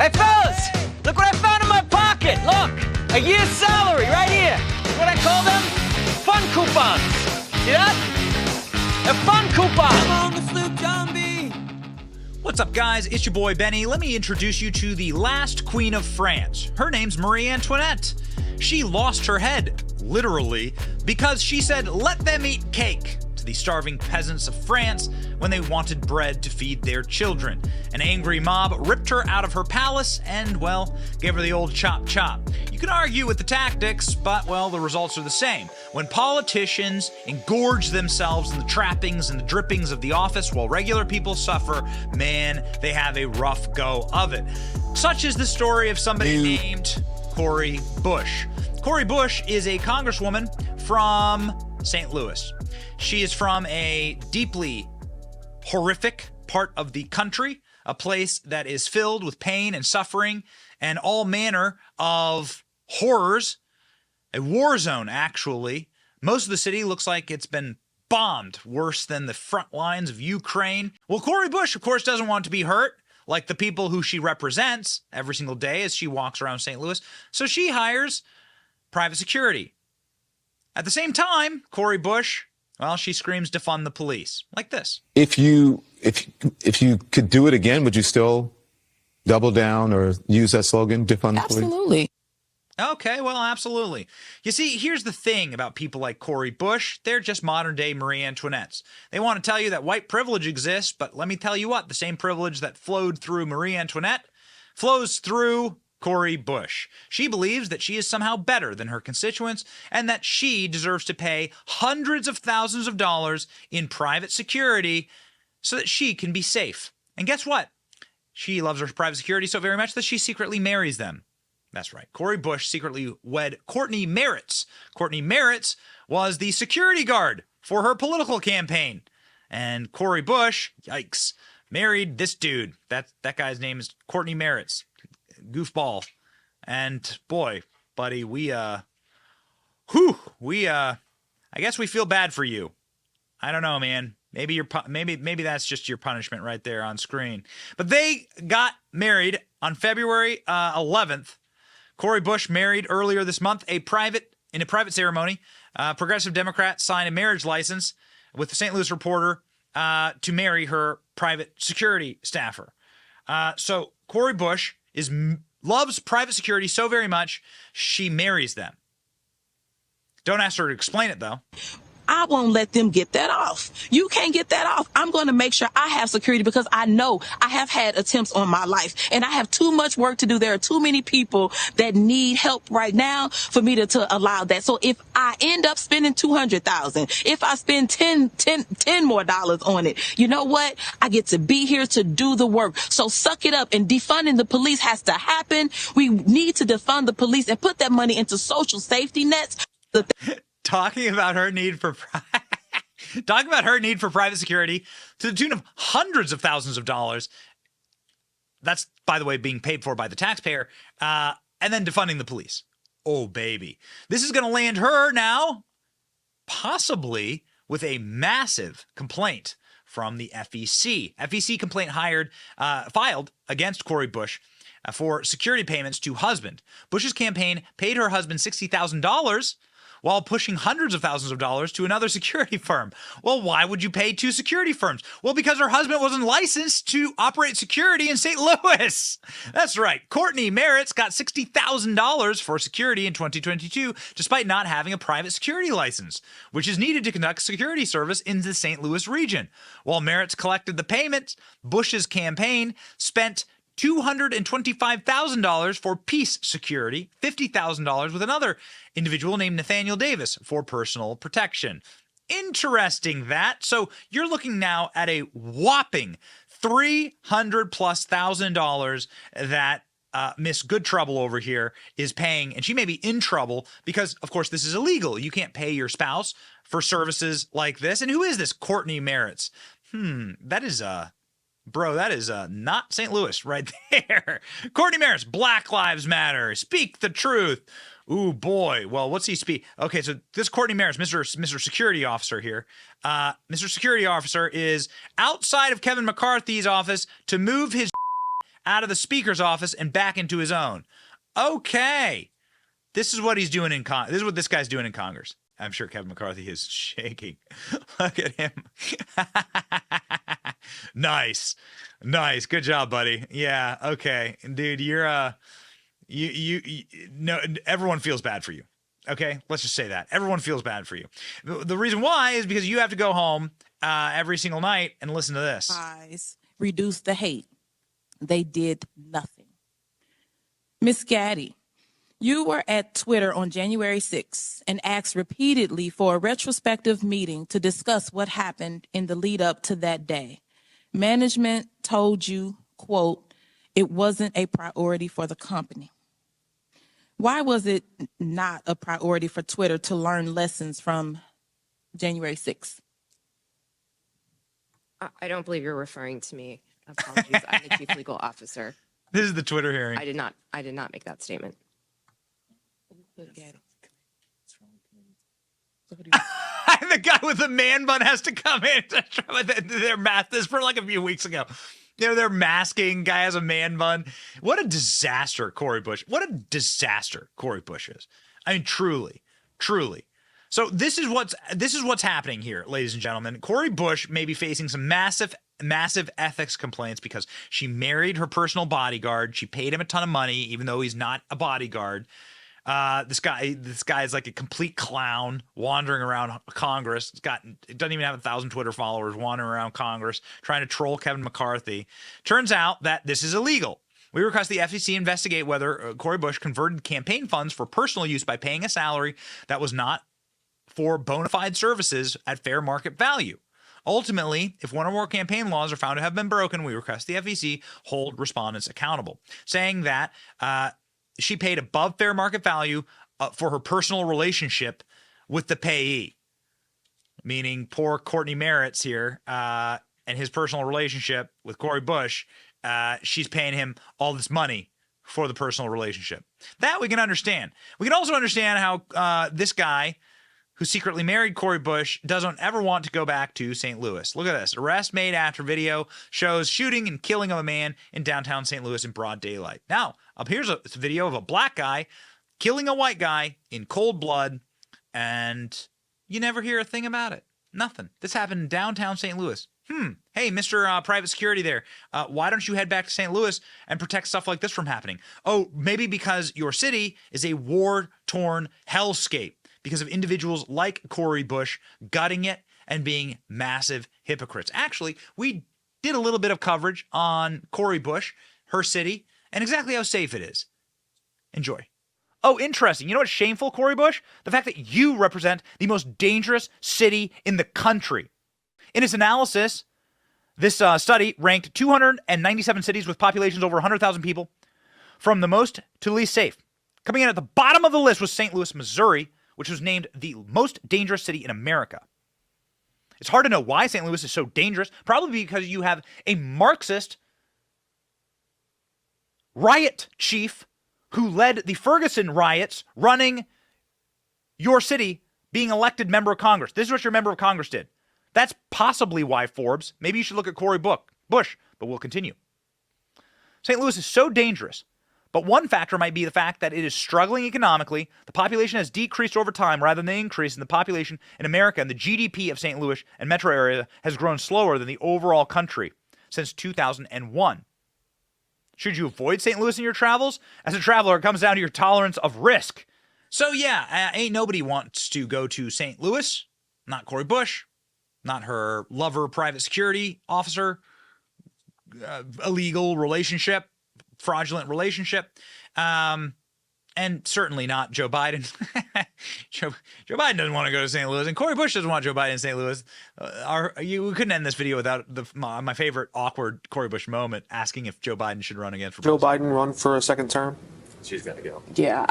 Hey, fellas, look what I found in my pocket. Look, a year's salary right here. What I call them? Fun coupons. See that? A fun coupon. What's up, guys? It's your boy Benny. Let me introduce you to the last queen of France. Her name's Marie Antoinette. She lost her head, literally, because she said, "Let them eat cake," to the starving peasants of France when they wanted bread to feed their children. An angry mob ripped her out of her palace and, well, gave her the old chop chop. You can argue with the tactics, but, well, the results are the same. When politicians engorge themselves in the trappings and the drippings of the office while regular people suffer, man, they have a rough go of it. Such is the story of somebody named Cori Bush. Cori Bush is a congresswoman from St. Louis. She is from a deeply horrific part of the country, a place that is filled with pain and suffering and all manner of horrors. A war zone, actually. Most of the city looks like it's been bombed worse than the front lines of Ukraine. Well, Cori Bush, of course, doesn't want to be hurt like the people who she represents every single day as she walks around St. Louis. So she hires private security. At the same time, Cori Bush, well, she screams, "Defund the police," like this. If you could do it again, would you still double down or use that slogan, "Defund the police"? Absolutely. Okay, well, absolutely. You see, here's the thing about people like Cori Bush. They're just modern-day Marie Antoinettes. They want to tell you that white privilege exists, but let me tell you what, the same privilege that flowed through Marie Antoinette flows through Cori Bush. She believes that she is somehow better than her constituents and that she deserves to pay hundreds of thousands of dollars in private security so that she can be safe. And guess what? She loves her private security so very much that she secretly marries them. That's right. Cori Bush secretly wed Courtney Meritz. Courtney Meritz was the security guard for her political campaign. And Cori Bush, yikes, married this dude. That guy's name is Courtney Meritz. Goofball. And boy, buddy, I guess we feel bad for you. I don't know, man. Maybe that's just your punishment right there on screen. But they got married on February 11th. Cori Bush married earlier this month in a private ceremony. Progressive Democrat signed a marriage license with the St. Louis Reporter to marry her private security staffer. So Cori Bush loves private security so very much, she marries them. Don't ask her to explain it, though. I won't let them get that off. You can't get that off. I'm going to make sure I have security because I know I have had attempts on my life and I have too much work to do. There are too many people that need help right now for me to allow that. So if I end up spending $200,000, if I spend $10 more on it, you know what? I get to be here to do the work. So suck it up, and defunding the police has to happen. We need to defund the police and put that money into social safety nets. Talking about her need for private security to the tune of hundreds of thousands of dollars. That's, by the way, being paid for by the taxpayer. And then defunding the police. Oh, baby. This is going to land her now, possibly with a massive complaint from the FEC. FEC complaint filed against Cori Bush for security payments to husband. Bush's campaign paid her husband $60,000 while pushing hundreds of thousands of dollars to another security firm. Well, why would you pay two security firms? Well, because her husband wasn't licensed to operate security in St. Louis. That's right. Courtney Meritz got $60,000 for security in 2022, despite not having a private security license, which is needed to conduct security service in the St. Louis region. While Meritz collected the payments, Bush's campaign spent $225,000 for peace security, $50,000 with another individual named Nathaniel Davis for personal protection. Interesting that. So you're looking now at a whopping $300,000+ that Miss Good Trouble over here is paying, and she may be in trouble because, of course, this is illegal. You can't pay your spouse for services like this. And who is this Courtney Meritz? That is Bro, that is not St. Louis right there. Courtney Meritz, Black Lives Matter. Speak the truth. Ooh, boy. Well, what's he speak? Okay, so this Courtney Meritz, Mr. Security Officer here. Mr. Security Officer is outside of Kevin McCarthy's office to move his out of the speaker's office and back into his own. Okay. This is what he's doing in Congress. This is what this guy's doing in Congress. I'm sure Kevin McCarthy is shaking. Look at him. Nice. Good job, buddy. Yeah. Okay. Dude, you're, no, everyone feels bad for you. Okay. Let's just say that. Everyone feels bad for you. The reason why is because you have to go home every single night and listen to this. Reduce the hate. They did nothing. Miss Gaddy, you were at Twitter on January 6th and asked repeatedly for a retrospective meeting to discuss what happened in the lead up to that day. Management told you, quote, it wasn't a priority for the company. Why was it not a priority for Twitter to learn lessons from January 6th? I don't believe you're referring to me. Apologies. I'm the chief legal officer. This is the Twitter hearing. I did not make that statement. The guy with the man bun has to come in. Their math this for like a few weeks ago. They're masking. Guy has a man bun. What a disaster, Cori Bush. What a disaster Cori Bush is. I mean, truly. So this is what's happening here, ladies and gentlemen. Cori Bush may be facing some massive ethics complaints because she married her personal bodyguard. She paid him a ton of money, even though he's not a bodyguard. This guy is like a complete clown wandering around Congress. It doesn't even have 1,000 Twitter followers, wandering around Congress trying to troll Kevin McCarthy. Turns out that this is illegal. We request the FCC investigate whether Cori Bush converted campaign funds for personal use by paying a salary that was not for bona fide services at fair market value. Ultimately, if one or more campaign laws are found to have been broken, we request the FEC hold respondents accountable, saying that she paid above fair market value for her personal relationship with the payee, meaning poor Courtney Merritt's here and his personal relationship with Cori Bush. She's paying him all this money for the personal relationship. That we can understand. We can also understand how this guy who secretly married Cori Bush doesn't ever want to go back to St. Louis. Look at this. Arrest made after video shows shooting and killing of a man in downtown St. Louis in broad daylight. Now, up here's a video of a black guy killing a white guy in cold blood, and you never hear a thing about it. Nothing. This happened in downtown St. Louis. Hey, Mr. Private Security there, why don't you head back to St. Louis and protect stuff like this from happening? Oh, maybe because your city is a war-torn hellscape because of individuals like Cori Bush gutting it and being massive hypocrites. Actually, we did a little bit of coverage on Cori Bush, her city, and exactly how safe it is. Enjoy. Oh, interesting. You know what's shameful, Cori Bush? The fact that you represent the most dangerous city in the country. In its analysis, this study ranked 297 cities with populations over 100,000 people from the most to least safe. Coming in at the bottom of the list was St. Louis, Missouri, which was named the most dangerous city in America. It's hard to know why St. Louis is so dangerous, probably because you have a Marxist riot chief who led the Ferguson riots running your city, being elected member of Congress. This is what your member of Congress did. That's possibly why, Forbes. Maybe you should look at Cori Bush, but we'll continue. St. Louis is so dangerous, but one factor might be the fact that it is struggling economically. The population has decreased over time rather than the increase in the population in America, and the GDP of St. Louis and metro area has grown slower than the overall country since 2001. Should you avoid St. Louis in your travels? As a traveler, it comes down to your tolerance of risk. So yeah, ain't nobody wants to go to St. Louis. Not Cori Bush, not her lover, private security officer, illegal relationship, fraudulent relationship, and certainly not Joe Biden. Joe Biden doesn't want to go to St. Louis, and Cori Bush doesn't want Joe Biden in St. Louis. We couldn't end this video without my favorite awkward Cori Bush moment, asking if Joe Biden should run again for Joe president. Biden run for a second term? She's got to go. Yeah,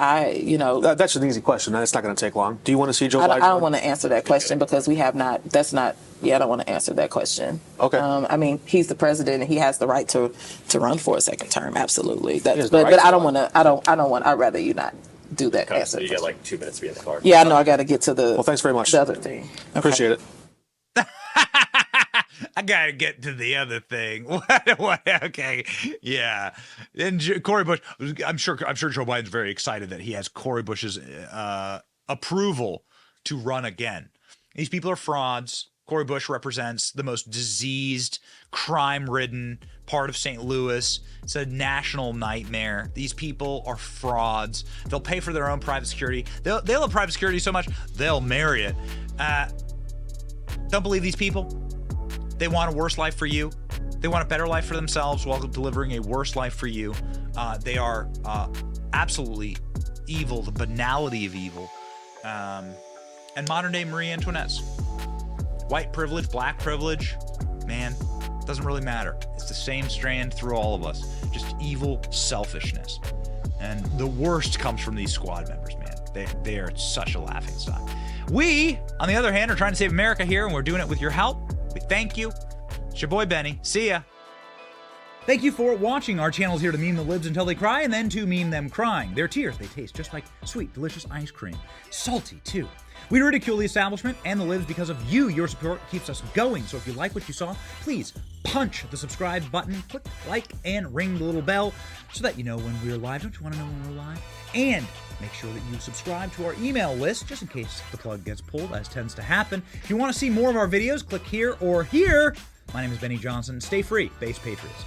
That's an easy question. It's not going to take long. Do you want to see Joe Biden? I don't want to answer that question because we have not. That's not. Yeah, I don't want to answer that question. Okay. I mean, he's the president and he has the right to run for a second term. Absolutely. He has the But right to I don't run. want to. I don't want. I'd rather you not do that. Okay, answer so you the got question. like 2 minutes to be in the car. Yeah, I know. I got to get to the. Well, thanks very much. The other thing. Okay. Appreciate it. I gotta get to the other thing. What? Okay, yeah. And Cori Bush, I'm sure Joe Biden's very excited that he has Cori Bush's approval to run again. These people are frauds. Cori Bush represents the most diseased, crime-ridden part of St. Louis. It's a national nightmare. These people are frauds. They'll pay for their own private security. They'll love private security so much, they'll marry it. Don't believe these people. They want a worse life for you. They want a better life for themselves while delivering a worse life for you. They are absolutely evil, the banality of evil. And modern-day Marie Antoinette's. White privilege, black privilege, man, doesn't really matter. It's the same strand through all of us. Just evil selfishness. And the worst comes from these squad members, man. They are such a laughingstock. We, on the other hand, are trying to save America here, and we're doing it with your help. We thank you. It's your boy, Benny. See ya. Thank you for watching. Our channel is here to meme the libs until they cry and then to meme them crying. Their tears, they taste just like sweet, delicious ice cream. Salty, too. We ridicule the establishment and the libs because of you. Your support keeps us going. So if you like what you saw, please punch the subscribe button, click like, and ring the little bell so that you know when we're live. Don't you want to know when we're live? And make sure that you subscribe to our email list just in case the plug gets pulled, as tends to happen. If you want to see more of our videos, click here or here. My name is Benny Johnson. Stay free, base patriots.